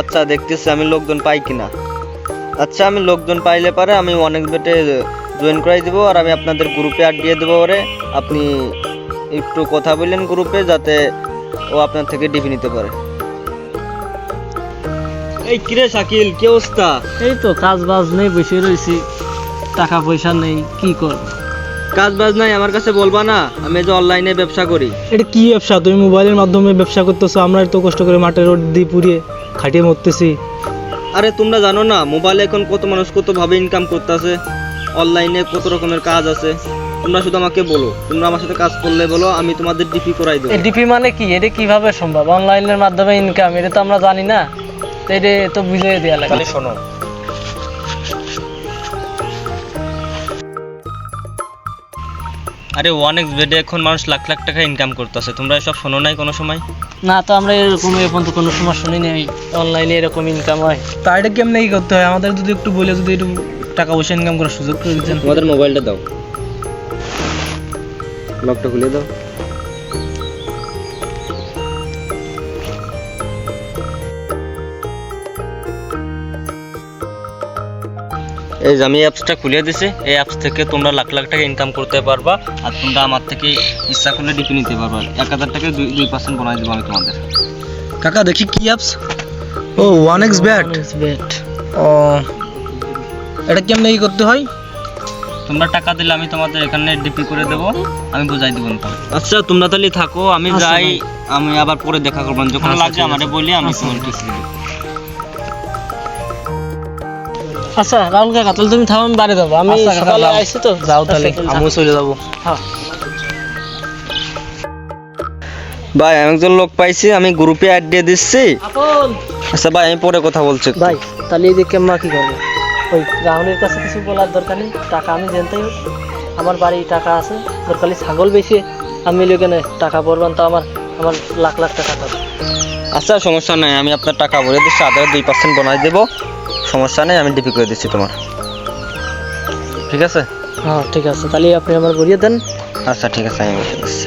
আচ্ছা, দেখতেছি আমি লোকজন পাই কিনা। আচ্ছা, আমি লোকজন পাইলে পারে আমি অনেক বেটে জয়েন করাই দেবো, আর আমি আপনাদের গ্রুপে অ্যাড দিয়ে দেবো। ওরে আপনি একটু কথা বললেন গ্রুপে, যাতে ও আপনার থেকে ডিপি নিতে পারে। এই কিরে শাকিল, কি অবস্থা? এই তো কাজ বাজ নেই, বসে রয়েছি, টাকা পয়সা নেই, কি কর? কাজ বাজ নাই আমার কাছে বলবা না, আমি যে অনলাইনে ব্যবসা করি। এটা কি ব্যবসা? তুমি মোবাইলের মাধ্যমে ব্যবসা করতেছো, আমরা তো কষ্ট করে মাঠে রোড দিয়ে পুড়িয়ে খাটিয়ে মরতেছি। আরে তোমরা জানো না মোবাইলে এখন কত মানুষ কত ভাবে ইনকাম করতেছে, অনলাইনে কত রকমের কাজ আছে। তোমরা শুধু আমাকে বলো, তোমরা আমার সাথে কাজ করলে বলো, আমি তোমাদের ডিপি করাই দেবো। ডিপি মানে কি? এটা কিভাবে সম্ভব? অনলাইনের মাধ্যমে ইনকাম, এটা তো আমরা জানি না, তো এটা তো বুঝিয়ে দেওয়া লাগে। তাহলে শোনো, আরে ওয়ানেক্স বেডে এখন মানুষ লাখ লাখ টাকা ইনকাম করতেছে, তোমরা এসব শোনো নাই কোনো সময়? না তো, আমরা এরকম এখন তো কোনো সময় শুনি নাই অনলাইনে এরকম ইনকাম হয়। তা এটা কেমন কি করতে হয় আমাদের যদি একটু বলে, যদি একটু টাকা পয়সা ইনকাম করার সুযোগ করে দিতেন। তোমাদের মোবাইলটা দাও, লকটা খুলে দাও। এই যে আমি অ্যাপসটা খুলে দিছি, এই অ্যাপস থেকে তোমরা লাখ লাখ টাকা ইনকাম করতে পারবা, আর তোমরা আমার থেকে ইচ্ছা করলে ডিপি নিতে পারবা। 1000 টাকায় 2% বানাই দেবো আমি তোমাদের। কাকা দেখি কি অ্যাপস? ও ওয়ানেক্স ব্যাট। ও এটা কেমন কি করতে হয়? তোমরা টাকা দিলে আমি তোমাদের এখানে ডিপি করে দেবো, আমি বুঝাই দেবো। আচ্ছা তোমরা তাহলে থাকো, আমি যাই, আমি আবার পরে দেখা করবো, যখন লাগে আমারে বলি, আমি তোমাকে ঠিক করে দেবো। আচ্ছা রাহুল কাকা, তাহলে তুমি থামো, আমি বাড়ি যাবো, আমি সকালে আইছি তো। যাও তাহলে, আমিও চলে যাবো। হ্যাঁ ভাই, আমি একজন লোক পাইছি, আমি গ্রুপে অ্যাড দিয়ে দিচ্ছি। আচ্ছা ভাই, আমি পরে কথা বলছি। ভাই তাহলে এই যে কেমন কি করবো? ওই রাহুলের কাছে কিছু বলার দরকার নেই, টাকা আমি জানতেই, আমার বাড়ি টাকা আছে, দরকার ছাগল বেশি আমি এখানে টাকা পড়বেন, তো আমার আমার লাখ লাখ টাকা পাবো। আচ্ছা সমস্যা নাই, আমি আপনার টাকা ভরে দিচ্ছি, আদারে 2% বানাই দেবো, সমস্যা নেই, আমি ডিপি করে দিচ্ছি তোমার। ঠিক আছে? হ্যাঁ ঠিক আছে, তাহলে আপনি আমার বলিয়ে দেন। আচ্ছা ঠিক আছে, আমি বসে দিচ্ছি।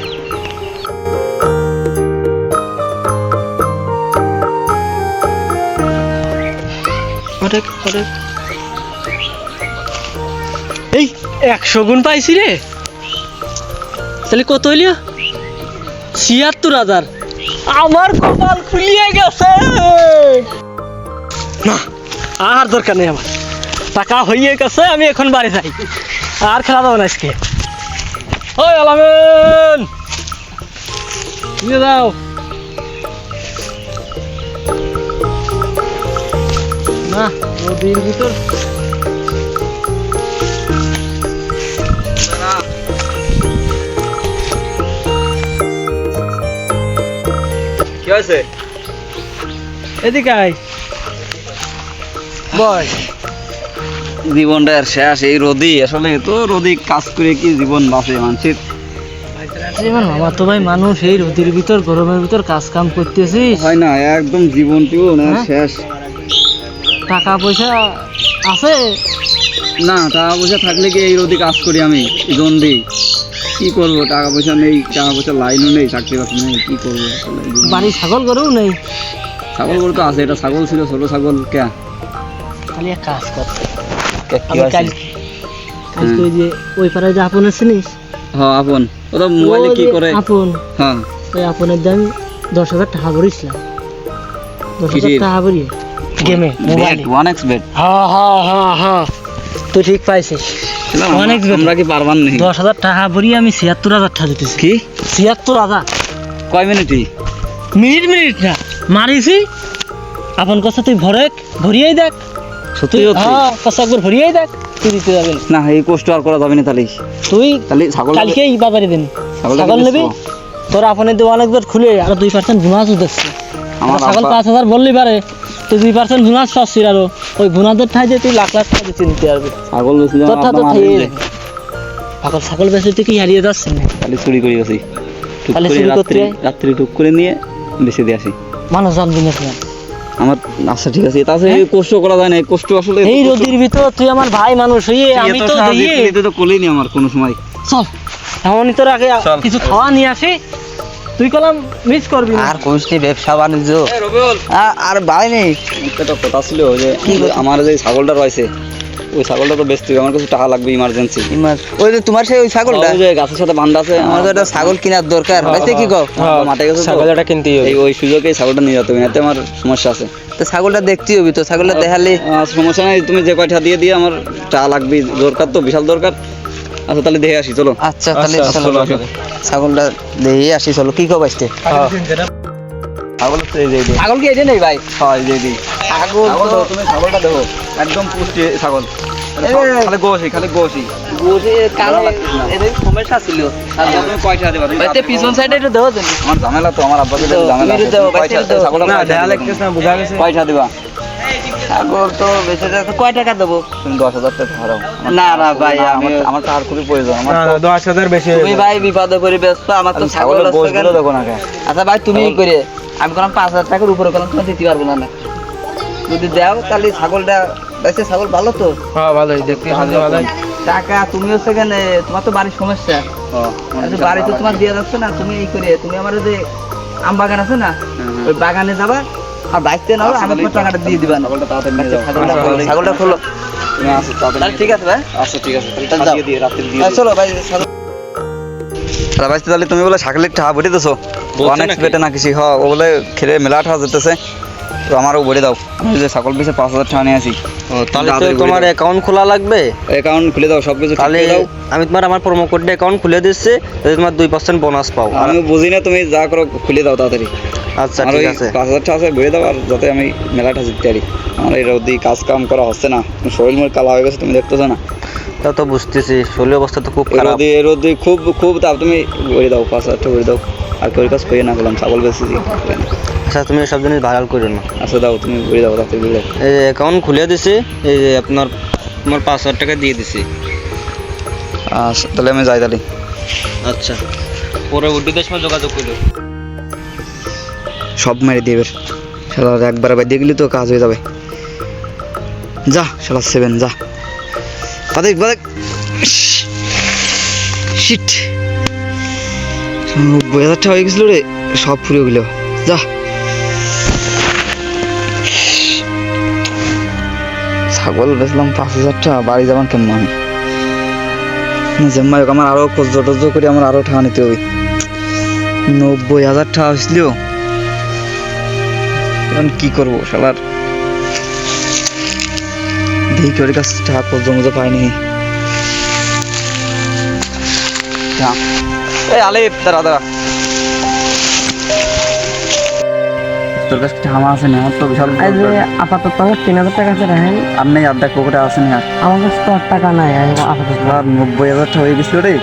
এই 100 গুণ পাইছি রে, তাহলে কত হইল? 76,000। আমার কপাল খুলিয়ে গেছে। না আর দরকার নেই, আমার টাকা হয়ে গেছে, আমি এখন বাড়ি যাই, আর খেলা যাবো না আজকে। ওই আলামিন নিয়ে যাও। না নদীর ভিতর কি হয়েছে? এদিকে আয় বয়। জীবনটা আর শেষ, এই রোদি, আসলে তো রোদি কাজ করে কি জীবন বাঁচে মানুষের? মামা তো ভাই মানুষ, এই রোদের ভিতর গরমের ভিতর কাজ কাম করতেছিস, হয় না, একদম জীবন শেষ। টাকা পয়সা আছে না, টাকা পয়সা থাকলে কি এই রোদে কাজ করি আমি জন দিই? কি করবো, টাকা পয়সা নেই, টাকা পয়সা লাইনও নেই, চাকরি বাকরি নেই, কি করবো? বাড়ি ছাগল গরুও নেই? ছাগল গরু তো আছে, এটা ছাগল ছিল, ছোট ছাগল। কে খালি এক কাজ কর, আমি কালকে ওই যে ওই পাড়ায় যে আপন চিনিস? হ্যাঁ আপন, ও তো মোবাইলে কি করে? আপন, হ্যাঁ ওই আপনের দাম 10,000 টাকা ভরিছিলাম। 10,000 টাকা ভরিয়ে গেমে মোবাইলে ওয়ানেক্স বেড। হ্যাঁ হ্যাঁ হ্যাঁ হ্যাঁ, তুই ঠিক পাইছিস। আমরা কি পারবার নেই? 10,000 টাকা ভরিয়ে আমি 76,000 টাকা দিতেছি। কি 76,000? কয় মিনিটই? মিনিট না, মারিছি। আপন কথা তুই ভরিয়েই দেখ। সত্যি? হ্যাঁ কথা একবার ভরিয়েই দেখ, তুই দিতে যাবে না, এই কষ্ট আর করা যাবে না। তাহলে তুই ছাগল কালকেই বাজারে দিন, ছাগল নিবি, তোর আপনের দোকান একবার খুলে আর 2% বোনাসও দিচ্ছে। আমার ছাগল 5,000 বললি পারে, তুই 2% বোনাস পাচ্ছিস, আর ওই বোনাসের ঠাই যে তুই লাখ লাখ টাকা দিতে নিতে পারবি। ছাগল বেশি ছাগল বেশি তুই কি হারিয়ে যাচ্ছিস না? তাহলে চুরি করে আসি, তাহলে চুরি করতে রাত্রি টুক করে নিয়ে বেশি দিয়ে আসি, মানুষ জানবি না আমার। আচ্ছা ঠিক আছে, তাহলে কষ্ট করা যায় না, কষ্ট আসলে এই রোদের ভিতর তুই আমার ভাই মানুষ হইয়ে আমি তো তো কোলেনি আমার কোনো সময়। চল এমনই তোর আগে কিছু খাওয়া নিয়ে আসি, তুই কলাম মিস করবি না। আর কোনটি ব্যবসা বাণিজ্য রবিউল আর ভাই নেই একটা কথা ছিল যে আমার যে ছাগলটা রয়েছে ওই ছাগলটা তো বেচতে হবে, আমার কাছে টাকা লাগবে ইমার্জেন্সি। ওই যে তোমার সেই ওই ছাগলটা ওই যে গাছের সাথে বান্ধা আছে আমার তো একটা ছাগল কেনার দরকার হয়েছে কি গো মাঠে গেছে তো, ছাগলটা কিনতেই হবে। এই ওই সুযোগে ছাগলটা নিয়ে যেতে হবে, এতে আমার সমস্যা আছে। তো ছাগলটা দেখতে হবে তো ছাগলটা দেখালে সমস্যা নাই, তুমি যে কয়টা দিয়ে দিয়ে আমার টাকা লাগবে, দরকার তো বিশাল দরকার। আচ্ছা তাহলে দেখে আসি চলো। আচ্ছা তাহলে আচ্ছা, চলো আসো। ছাগলটা দেখে আসি চলো কি কো বাইতে ছাগল তো এই যে এই যে। ছাগল কি এটা নেই ভাই হ্যাঁ এই যে এই যে। ছাগল ছাগল তো তো তুমি ছাগলটা দেখো একদম পুষ্টি ছাগল, মানে খালি গোসি খালি গোসি। বুঝে কানে এদের সমস্যা ছিল আচ্ছা তুমি কয়টা দেবা? তুমি বাইতে পিছন সাইডে একটু দেওয়া যাবে। আমার ঝামেলা তো, আমার আব্বাকে তো ঝামেলা তুমি আছে। দাও, কয়টা বাইরে দাও। ছাগলটা না, কয়টা দেয়া দিবা? লাগতেছে না, বোঝা গেছে। কয়টা দিবা? ছাগল তো বেঁচে যাচ্ছে কয় টাকা দেবো তুমি 10,000 টাকা হারাও। না না ভাই আমি আমার টাকার খুবই প্রয়োজন। আমার না, তো 10,000 বেশি তুমি ভাই বিপদে পড়ে ব্যস্ত আমার তো ছাগল ছাগলের আছে গোশগুলো কেন? দেখো না কেন? আচ্ছা ভাই তুমি ই করে আমি কোনো 5,000 টাকার উপরে কোনো তোমার দিতে পারবো না না যদি দাও তাহলে ছাগলটা বেঁচে ছাগল ভালো তো হ্যাঁ ভালোই দেখতে শুনতে ভালোই। টাকা তুমি হচ্ছে কেন তোমার তো বাড়ির সমস্যা আচ্ছা বাড়ি তো তোমার দেওয়া যাচ্ছে না তুমি এই করে তুমি আমার যে আম বাগান আছে না ওই বাগানে যাবা আর বাইতে নাও আমি তোমার টাকাটা দিয়ে দিবা না ছাগলটা তাড়াতাড়ি নিয়ে যাও। ছাগলটা খোলো তুমি আসো তাড়াতাড়ি। তাহলে ঠিক আছে ভাই আচ্ছা ঠিক আছে, তাহলে তাহলে টাকা যাও। দিয়ে দিয়ে রাত্রে দিয়ে হ্যাঁ, দিও। চলো ভাই ছাগল আরে ভাই তাহলে তুমি বলে ছাগলের টাকা ভরে দিছো? অনেক পেটে না কিছু ও বলে খেলে মেলা টাকা যেতেছে, তো আমারও ভরে দাও। আমি যে ছাগল বেচে 5,000 টাকা নিয়ে আসি। তাহলে তো তাড়াতাড়ি ভরে তোমার দাও। অ্যাকাউন্ট খোলা লাগবে। অ্যাকাউন্ট খুলে দাও, সবকিছু ঠিক তাহলে করে দাও। আমি তোমার আমার প্রোমো কোডে অ্যাকাউন্ট খুলে দিচ্ছি, তাহলে তোমার 2% বোনাস পাও। আমি বুঝি না, তুমি যা করো খুলে দাও তাড়াতাড়ি। আচ্ছা আর ঠিক ওই আছে। 5,000 টাকা আছে ভরে দাও, আর যাতে আমি মেলাটা জিততে পারি। আমার এই রোদি কাজ কাম করা হচ্ছে না, শরীর মোর কালা হয়ে গেছে, তুমি দেখতেছো না? তা তো বুঝতেছি, শরীরের অবস্থা তো খুব এই খারাপ। রোদি এই রোদি খুব খুব তাপ, তুমি ভরে দাও 5,000 টাকা ভরে দাও। আর কেউ কাজ করিয়ে না করলাম, ছাগল বেচেছি। আচ্ছা তুমি এসব জিনিস ভাইরাল করো না। আচ্ছা দাও, তুমি ভরে দাও তাড়াতাড়ি ভরে দাও। এই যে অ্যাকাউন্ট খুলে দিছি, এই যে আপনার তোমার 5,000 টাকা দিয়ে দিছি। আচ্ছা তাহলে আমি যাই তাহলে। আচ্ছা পরে উদ্যোগের সময় যোগাযোগ করো। সব মেরে দিয়ে এবার শালা একবার দিয়ে গেলে তো কাজ হয়ে যাবে। যা শালা 7 যা বাদেক বাদেক শিট 90,000 টাকা হয়ে গেছিল রে, সব ফুরিয়ে গেল। যা ছাগল বেচলাম 5,000 টাকা, বাড়ি যাবেন কেমন আমি জাম্মাই আমার আরো খোঁজ টোজ করে আমার আরো টাকা নিতে হবে। 90,000 টাকা আসছিল, এখন কি করবো শালার, দেখি ওর কাছে টাকা পর্যন্ত পাইনি। এই আলিফ দাঁড়া দাঁড়া, তোর কাছে টাকা আছে না? আমার তো বিশাল আপাতত আমার 3,000 টাকা আছে রাখেন। আর নেই, আধা কোটা আছে না। আমার কাছে তো আর টাকা নাই আপাতত। আর 90,000 টাকা হয়ে গেছিল রে,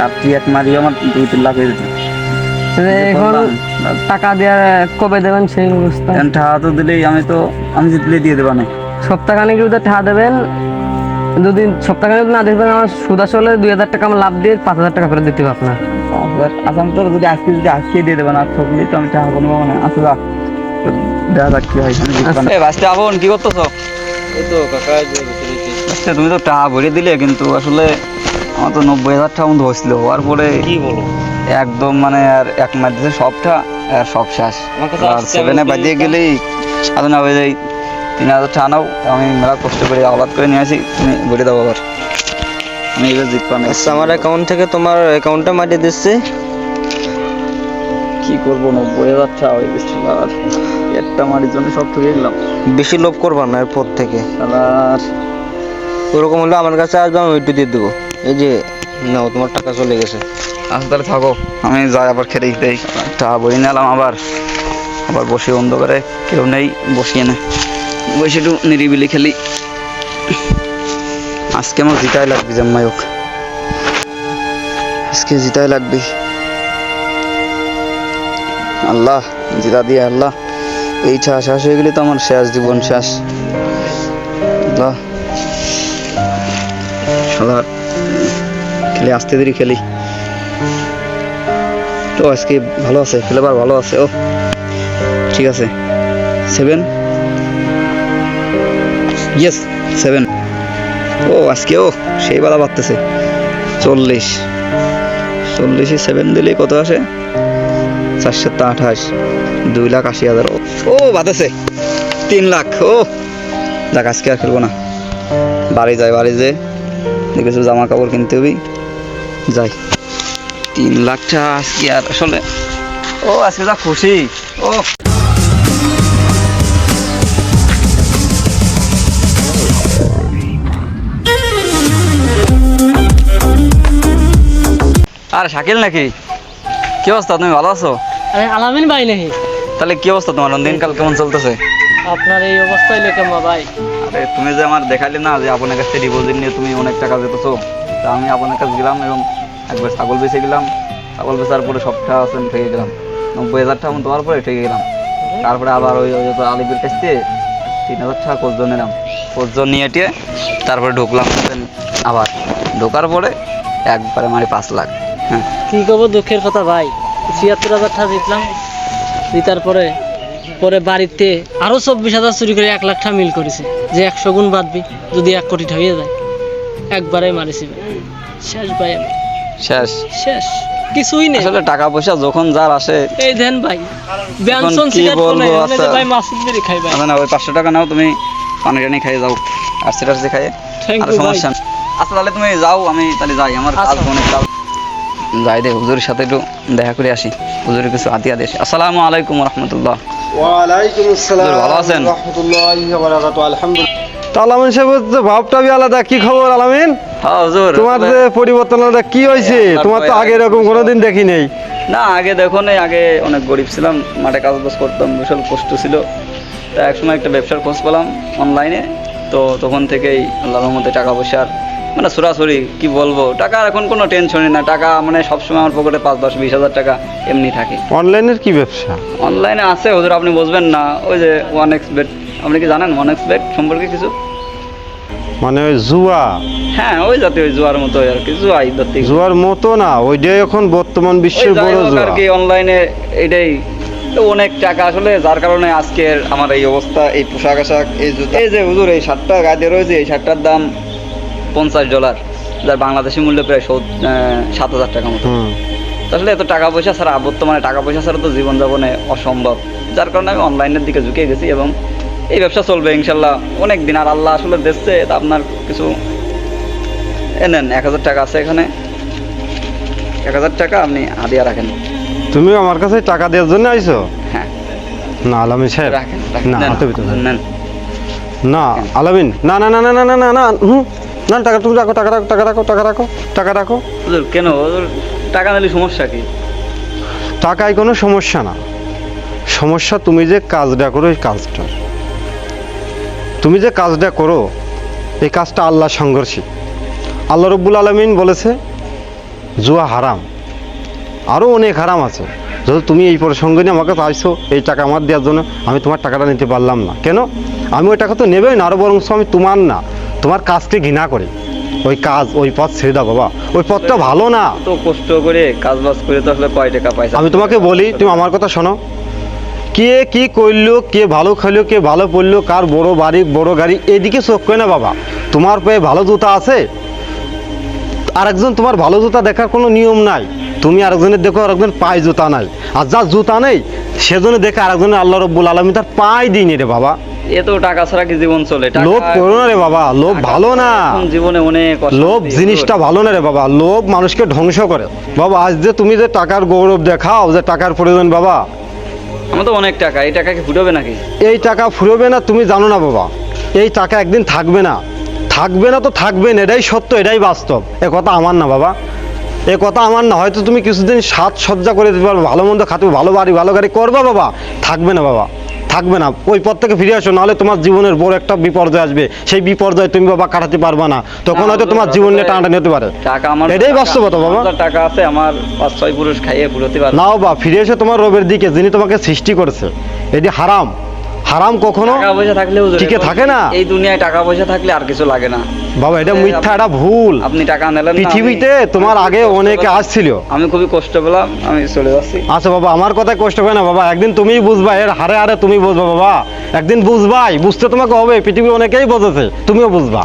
আর তুই এক মারি আমার 2-3 লাখ হয়ে যেত। এখন টাকা দেওয়ার কবে দেবেন সেই অবস্থা? এখন টাকা তো দিলেই আমি জিতলে দিয়ে দেবা না। সপ্তাহখানেক যদি টাকা দেবেন, যদি সপ্তাহখানেক না দেবেন আমার সুদ আসলে 2,000 টাকা আমার লাভ দিয়ে 5,000 টাকা করে দিতে হবে আপনার। আচ্ছা আমি তো যদি আজকে দিয়ে দেবেন, আর থাকলেই তো আমি টাকা কোনো পাবো না। আচ্ছা যা, তো দেখা যাক কি হয়। বাঁচতে আপন কি করতেছো? এই তো কাকা যে বসে রয়েছে। আচ্ছা তুমি তো টাকা ভরে দিলে, কিন্তু আসলে আমার তো 90,000 টাকা মতো হয়েছিল, হওয়ার পরে কি বলো? একদম মানে আর এক মাস দিয়েছে সবটা, আর সব শেষ। আমার কাছে আর আসছে, 7-এ আমি বাজিয়ে গেলেই আদৌ না হয়ে যায়। 3,000 টাকা নাও, আমি মেলা কষ্ট করে আলাদ করে নিয়ে আসি, তুমি ভরে দাও আবার, আমি এবার জিতবা না। আচ্ছা আমার অ্যাকাউন্ট থেকে তোমার অ্যাকাউন্টটা মারিয়ে দিচ্ছি। কি করবো, 90,000 টাকা হয়ে গেছিল, আর একটা মারির জন্য সব ঠকে গেলাম। বেশি লোভ করবা না এরপর থেকে। আর ওরকম হলে আমার কাছে আসবে, আমি ওইটু দিয়ে দেবো। এই যে নাও তোমার টাকা চলে গেছে। আচ্ছা তাহলে থাকো, আমি যাই আবার খেতে দেই। টাকা বই নিলাম, আবার বসে অন্ধকারে কেউ নেই, বসিয়ে না বসে একটু নিরিবিলি খেলি। আজকে আমার জিতাই লাগবে জাম্মাই হোক, আজকে জিতাই লাগবে। আল্লাহ জিতা দিয়ে আল্লাহ, এই শেষ হয়ে গেলে তো আমার শেষ, জীবন শেষ। আল্লাহ শালার খেলে আস্তে ধীরে খেলি তো। আজকে ভালো আছে, ফ্লেভার ভালো আছে। ও ঠিক আছে, 7 ইয়েস 7। ও আজকে সেই বাধা বাড়তেছে। 40-40-এ 7 দিলে কত আসে? 428, 2,80,000। ও বাতাসে 3 লাখ। ও যাক, আজকে আর খেলবো না, বাড়ি যে কিছু জামা কাপড় কিনতে হবে, যাই। 3 লাখটা আজকে আর আসলে, ও আজকে যা খুশি। ও আর শাকিল নাকি? কি অবস্থা, তুমি ভালো আছো? আরে আলামিন ভাই নাকি? তাহলে কি অবস্থা তোমার, দিনকাল কেমন চলতেছে? আপনার এই অবস্থায় লেখা ভাই। আরে তুমি যে আমার দেখালে না যে আপনার কাছে ডিপোজিট নিয়ে তুমি অনেক টাকা যেতেছো, তা আমি আপনার কাছে গেলাম এবং একবার ছাগল বেচে গেলাম। ছাগল বেচার পরে সবটা আছেন ঠেকে গেলাম, 90,000 টাকা মতো দেওয়ার পরে ঠেকে গেলাম। তারপরে আবার ওই আলিপের কাছ থেকে 3,000 টাকা কোচজন নিলাম, কোচজন নিয়ে টিয়ে তারপরে ঢুকলাম আবার। ঢোকার পরে একবারে মানে 5 লাখ। হ্যাঁ, কি করবো, দুঃখের কথা ভাই। 76,000 টাকা জিতলাম, জিতার পরে বাড়িতে আরো 24,000 চুরি করে 1 লাখ টাকা মিল করেছে, যে 100 গুণ বাদবি যদি 1 কোটি হয়ে যায়। একবারে মারিছি ভাই, শেষ ভাই আমি, শেষ। কিছুই নেই আসলে টাকা পয়সা যখন যার আসে। এই দেন ভাই, এখন ব্যানসন কি সিগারেট বলবো, কোনে আচ্ছা। ভাই, মাসুদ বিড়ি খাই ভাই। না ওই 500 টাকা নাও, তুমি পানি টানি খাইয়ে যাও, আর সেটা খাইয়ে Thank আর you, সমস্যা নেই। আচ্ছা তাহলে তুমি যাও, আমি তাহলে যাই, আমার কাজ আচ্ছা। অনেক কাজ। যাই দে, হুজুরের সাথে একটু দেখা করে আসি, হুজুরের কিছু হাতিয়া দেশ। আসসালামু আলাইকুম রহমতুল্লাহ। ওয়ালাইকুম আসসালাম হুজুর, ভালো আছেন? রাহমাতুল্লাহি ওয়া বারাকাতুহু। আলহামদুলিল্লাহ। আলামিন সাহেব তো ভাবটাই আলাদা। কি খবর আলামিন? হ্যাঁ হুজুর, তোমার যে পরিবর্তন আলাদা, কি হয়েছে? তোমার তো আগে এরকম কোনোদিন দেখি নেই। না আগে দেখো নেই, আগে অনেক গরিব ছিলাম, মাঠে কাজ বাজ করতাম, বিশাল কষ্ট ছিল। তা একসময় একটা ব্যবসার খোঁজ পেলাম অনলাইনে, তো তখন থেকেই আল্লাহর রহমতে টাকা পয়সার মানে সরাসরি কি বলবো, টাকার এখন কোনো টেনশনই না। টাকা মানে সবসময় আমার পকেটে 5, 10, 20,000 টাকা এমনি থাকে। অনলাইনের কি ব্যবসা? অনলাইনে আছে হুজুর, আপনি বুঝবেন না, ওই যে 1xBet, আপনি কি জানেন 1xBet সম্পর্কে কিছু? মানে ওই জুয়া? হ্যাঁ ওই জাতীয়, ওই জুয়ার মতো আর কি, জুয়াই ধরতে গেলে। জুয়ার মতো না, ওইটাই এখন বর্তমান ওই বিশ্বের যাই বড় হোক জুয়া। আর কি, অনলাইনে এটাই তো অনেক টাকা আসলে, যার কারণে আজকের আমার এই অবস্থা। এই পোশাক আশাক, এই জুতা, এই যে হুজুর এই শার্টটা গায়ে রয়েছে, এই শার্টটার দাম $50, যার বাংলাদেশি মূল্য প্রায় 7,000 টাকা মতো। আসলে এত টাকা পয়সা ছাড়া, বর্তমানে টাকা পয়সা ছাড়া তো জীবনযাপনে অসম্ভব, যার কারণে আমি অনলাইনের দিকে ঝুঁকে গেছি এবং এই ব্যবসা চলবে ইনশাল্লাহ অনেক দিন। আর আল্লাহ আসলে দেখছে, তা আপনার কিছু নেন, 1,000 টাকা আছে এখানে, 1,000 টাকা আপনি হাদিয়া রাখেন। তুমি আমার কাছে টাকা দেওয়ার জন্য আইছো? হ্যাঁ না আলামিন সাহেব, রাখেন, না নেন, হাতে ভিতরে নেন। না আলামিন, না না না না না না না না না, টাকা তুমি রাখো, টাকা রাখো, টাকা রাখো, টাকা রাখো, টাকা রাখো। হুজুর কেন হুজুর, টাকা নিলে সমস্যা কি? টাকায় কোনো সমস্যা না, সমস্যা তুমি যে কাজটা করো, এই কাজটা, তুমি যে কাজটা করো এই কাজটা আল্লাহ সংঘর্ষী। আল্লাহ রব্বুল আলামিন বলেছে জুয়া হারাম, আরও অনেক হারাম আছে। যদি তুমি এই প্রসঙ্গে নিয়ে আমাকে চাইছো এই টাকা আমার দেওয়ার জন্য, আমি তোমার টাকাটা নিতে পারলাম না। কেন? আমি ওই টাকা তো নেবেই না, আরও বরং আমি তোমার না, তোমার কাজকে ঘৃণা করি। ওই কাজ, ওই পথ ছেড়ে দাও বাবা, ওই পথটা ভালো না। তো কষ্ট করে কাজ বাজ করে তো আসলে কয় টাকা পয়সা। আমি তোমাকে বলি, তুমি আমার কথা শোনো। কে কি করলো, কে ভালো খেলো, কে ভালো পড়লো, কার বড় বাড়ি বড় গাড়ি, এদিকে চোখ করে না বাবা। তোমার পায়ে ভালো জুতা আছে, আরেকজন তোমার ভালো জুতা দেখার কোনো নিয়ম নাই। তুমি আরেকজনের দেখো, আরেকজন পায়ে জুতা নাই, আর যার জুতা নেই সেজন্য দেখে আরেকজনের আল্লাহ রব্বুল আলামিন তার পায়ে দিইনি রে বাবা। এত টাকা ছাড়া কি জীবন চলে? লোভ করো না রে বাবা, লোভ ভালো না। এখন জীবনে অনেক অশান্তি। লোভ জিনিসটা ভালো না রে বাবা, লোভ মানুষকে ধ্বংস করে বাবা। আজ যে তুমি যে টাকার গৌরব দেখাও, যে টাকার প্রয়োজন বাবা, আমার তো অনেক টাকা, এই টাকা কি ফুটবে নাকি? এই টাকা ফুরবে না, তুমি জানো না বাবা। এই টাকা একদিন থাকবে না, থাকবে না তো থাকবে না, এটাই সত্য, এটাই বাস্তব। এ কথা আমার না বাবা, এ কথা আমার না। হয়তো তুমি কিছুদিন সাজসজ্জা করে দিতে পারবে, ভালো মন্দ খাতে, ভালো বাড়ি ভালো গাড়ি করবা বাবা, থাকবে না বাবা, থাকবে না। ওই পথ থেকে ফিরে আসো, নাহলে তোমার জীবনের বড় একটা বিপর্যয় আসবে। সেই বিপর্যয় তুমি বাবা কাটাতে পারবা না, তখন হয়তো তোমার জীবন নিয়ে টানাটানি হতে পারে। টাকা আমার, এটাই বাস্তবতা বাবা। আমার টাকা আছে, আমার 5-6 পুরুষ খাইয়ে ফুরোতে পারবে। নাও বা ফিরে এসে তোমার রবের দিকে, যিনি তোমাকে সৃষ্টি করেছে। এটি হারাম, হারাম কখনো টাকা পয়সা থাকলে টিকে থাকে না। এই দুনিয়ায় টাকা পয়সা থাকলে আর কিছু লাগে না বাবা। এটা মিথ্যা, এটা ভুল। আপনি টাকা নিলেন না, পৃথিবীতে তোমার আগে অনেকে আসছিল। আমি খুবই কষ্ট পেলাম, আমি চলে যাচ্ছি। আচ্ছা বাবা, আমার কথায় কষ্ট হয় না বাবা, একদিন তুমিই বুঝবা, এর হারে হারে তুমি বুঝবা বাবা, একদিন বুঝবাই, বুঝতে তোমাকে হবে। পৃথিবী অনেকেই বুঝেছে, তুমিও বুঝবা।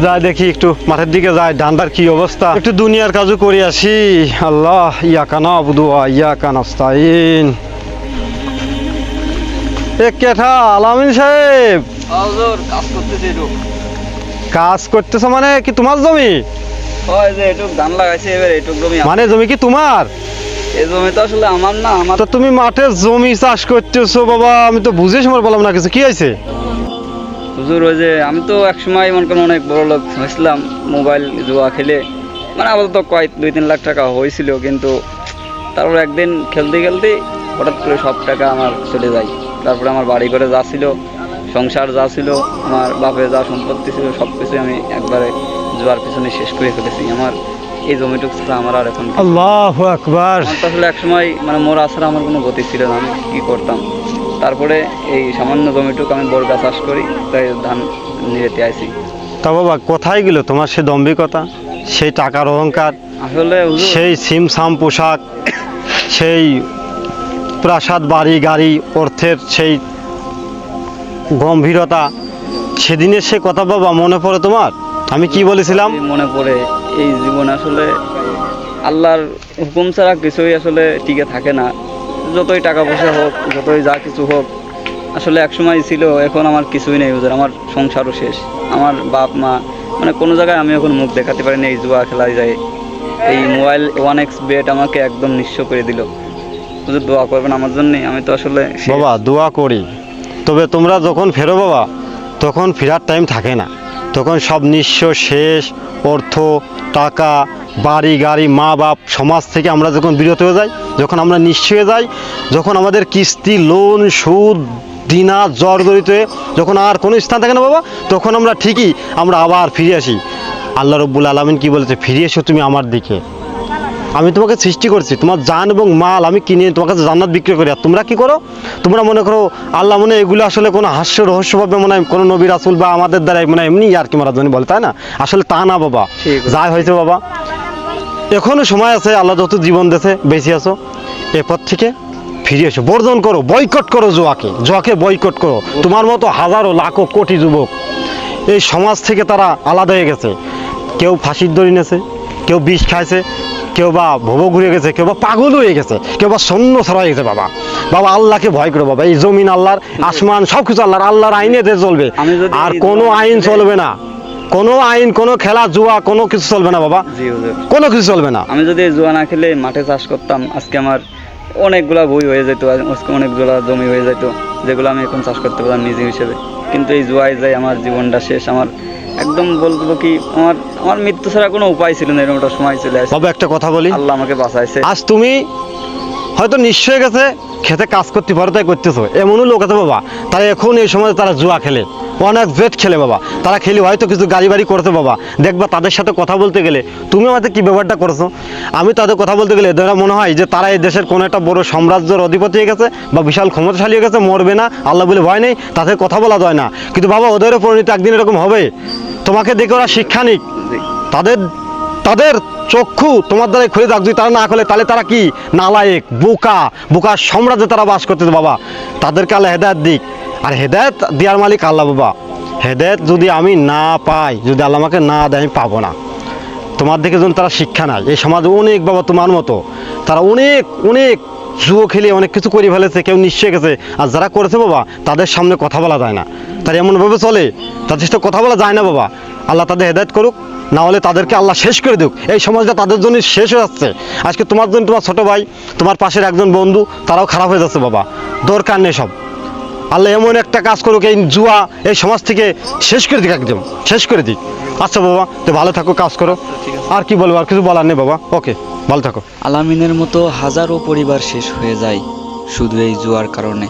যাই দেখি একটু মাঠের দিকে যাই, ধান্দার কি অবস্থা, একটু দুনিয়ার কাজও করে আসি। আল্লাহ, ইয়াকা নাবুদু ওয়া ইয়াকা নাস্তাইন। এ কেঠা আলামিন সাহেব, হুজুর কাজ করতেছি একটু। কাজ করতেছো মানে কি তোমার জমি? ওই যে একটু ধান লাগাইছে, এবার একটু জমি মানে জমি কি তোমার? এই জমি তো আসলে আমার না, আমার তো তুমি মাঠে জমি চাষ করতেছো বাবা, আমি তো বুঝে সময় বললাম না কিছু, কি হয়েছে? হুজুর ওই যে আমি তো একসময় মনে করেন অনেক বড় লোক হয়েছিলাম মোবাইল জুয়া খেলে, মানে আপাতত কয়েক 2-3 লাখ টাকা হয়েছিল, কিন্তু তারপর একদিন খেলতে খেলতে হঠাৎ করে সব টাকা আমার চলে যায়। তারপরে আমার বাড়ি ঘরে যা ছিল, সংসার যা ছিল, আমার বাপের যা সম্পত্তি ছিল, সব কিছুই আমি একবারে জুয়ার পিছনে শেষ করে ফেলেছি। আমার এই জমিটুক ছাড়া আমার আর এখন আল্লাহু আকবার। আমার তো আসলে একসময় মানে মোরা ছাড়া আমার কোনো গতি ছিল না, আমি কী করতাম। তারপরে এই সামান্য জমিটুকু আমি বর্গা চাষ করি, তাই ধান নিয়েতে আইছি। তা বাবা কোথায় গেল তোমার সে দম্ভিকতা, সেই টাকার অহংকার, আসলে হুজুর, সেই সিমসাম পোশাক, সেই প্রাসাদ বাড়ি গাড়ি, অর্থের সেই গম্ভীরতা, সেদিনের সে কথা বাবা মনে পড়ে তোমার? আমি কি বলেছিলাম? মনে পড়ে এই জীবন আসলে আল্লাহর হুকুম ছাড়া কিছুই আসলে টিকে থাকে না। যতই টাকা পয়সা হোক, যতই যা কিছু হোক, আসলে একসময় ছিল, এখন আমার কিছুই নেই হুজুর। আমার সংসারও শেষ, আমার বাপ মা, মানে কোনো জায়গায় আমি এখন মুখ দেখাতে পারিনি। এই জুয়া খেলায় যায়, এই মোবাইল 1x বেট আমাকে একদম নিঃস্ব করে দিল। হুজুর দোয়া করবেন আমার জন্যে, আমি তো আসলে শেষ। বাবা দোয়া করি, তবে তোমরা যখন ফেরো বাবা, তখন ফেরার টাইম থাকে না, তখন সব নিঃস্ব শেষ, অর্থ টাকা বাড়ি গাড়ি মা বাপ সমাজ থেকে আমরা যখন বিরত হয়ে যাই, যখন আমরা নিঃস্ব হয়ে যাই, যখন আমাদের কিস্তি লোন সুদ দিনা জর্জরিত হয়ে যখন আর কোনো স্থান থাকে না বাবা, তখন আমরা ঠিকই আমরা আবার ফিরে আসি। আল্লাহ রব্বুল আলামিন কি বলেছে, ফিরে এসো তুমি আমার দিকে, আমি তোমাকে সৃষ্টি করছি, তোমার জান এবং মাল আমি কিনে তোমার কাছে জান্নাত বিক্রি করি। আর তোমরা কি করো, তোমরা মনে করো আল্লাহ মনে এগুলো আসলে কোনো হাস্য রহস্যভাবে মনে হয় কোনো নবী রাসূল বা আমাদের দ্বারাই মনে হয় এমনি আর কি মারা জানি বলে, তাই না? আসলে তা না বাবা, যাই হয়েছে বাবা, এখনো সময় আছে, আল্লাহ যত জীবন দেশে বেঁচে আছো, এরপর থেকে ফিরে এসো, বর্জন করো, বয়কট করো জুয়াকে, জুয়াকে বয়কট করো। তোমার মতো হাজারো লাখো কোটি যুবক এই সমাজ থেকে তারা আলাদা হয়ে গেছে, কেউ ফাঁসির দড়ি নেছে, কেউ বিষ খাইছে, কেউ বা ভব ঘুরে গেছে, কেউ বা পাগল হয়ে গেছে, কেউ বা সৈন্য ছড়া হয়ে গেছে। বাবা বাবা আল্লাহকে ভয় করো বাবা, এই জমিন আল্লাহর, আসমান সব কিছু আল্লাহর, আল্লাহর আইনে দেশ চলবে, আমি যদি আর এই কোনো জুয়া আইন খেলে- চলবে না, কোনো আইন কোনো খেলা জুয়া কোনো কিছু চলবে না বাবা, জি হুজুর, কোনো কিছু চলবে না। আমি যদি এই জুয়া না খেলে মাঠে চাষ করতাম, আজকে আমার অনেকগুলা বই হয়ে যেত, আজকে অনেকগুলা জমি হয়ে যেত, যেগুলো আমি এখন চাষ করতে পারতাম নিজে হিসেবে। কিন্তু এই জুয়ায় যাই আমার জীবনটা শেষ, আমার একদম বলবো কি আমার আমার মৃত্যু ছাড়া কোনো উপায় ছিল না, এরকম একটা সময় চলে আসে। বাবা একটা কথা বলি, আল্লাহ আমাকে বাঁচাইছে। আজ তুমি হয়তো নিশ্চয় গেছে খেতে কাজ করতে পারো তাই করতেছো, এমনও লোক আছে বাবা, তারা এখন এই সময় তারা জুয়া খেলে, অনেক বেট খেলে বাবা, তারা খেলে হয়তো কিছু গাড়ি বাড়ি করতে বাবা, দেখবা তাদের সাথে কথা বলতে গেলে তুমি আমাদের কি ব্যাপারটা করছো, আমি তাদের কথা বলতে গেলে এদের মনে হয় যে তারা এই দেশের কোনো একটা বড় সাম্রাজ্যের অধিপতি হয়ে গেছে বা বিশাল ক্ষমতাশালী হয়ে গেছে, মরবে না আল্লাহ বলে ভয় নেই, তাদের কথা বলা যায় না। কিন্তু বাবা ওদেরও পরিণতি একদিন এরকম হবে, তোমাকে দেখে ওরা শিক্ষা নিক, জি। তাদের তাদের চক্ষু তোমার দ্বারাই খুলে যাক, যদি তারা না খোলে তাহলে তারা কি নালায়েক বোকা, বোকার সাম্রাজ্যে তারা বাস করতেছে বাবা, তাদেরকে আল্লাহ হেদায়েত দিক, আর হেদায়েত দেওয়ার মালিক আল্লাহ বাবা। হেদায়েত যদি আমি না পাই, যদি আল্লাহ আমাকে না দেয়, আমি পাবো না। তোমার দিকে যখন তারা শিক্ষা নেয়, এই সমাজে অনেক বাবা তোমার মতো তারা অনেক অনেক জুয়ো খেলে অনেক কিছু করে ফেলেছে, কেউ নিশ্চয় গেছে, আর যারা করেছে বাবা তাদের সামনে কথা বলা যায় না, তারা এমনভাবে চলে তাদের সাথে কথা বলা যায় না বাবা। আল্লাহ তাদের হেদায়েত করুক, না হলে তাদেরকে আল্লাহ শেষ করে দিক, এই সমাজটা তাদের জন্য শেষ হয়ে যাচ্ছে। আজকে তোমার জন্য তোমার ছোট ভাই, তোমার পাশের একজন বন্ধু, তারাও খারাপ হয়ে যাচ্ছে বাবা, দরকার নেই সব। আল্লাহ এমন একটা কাজ করুক, এই জুয়া এই সমাজ থেকে শেষ করে দিক, একদম শেষ করে দিক। আচ্ছা বাবা, তো ভালো থাকো, কাজ করো, আর কি বলবো, আর কিছু বলার নেই বাবা, ওকে ভালো থাকো। আলামিনের মতো হাজারো পরিবার শেষ হয়ে যায় শুধু এই জুয়ার কারণে।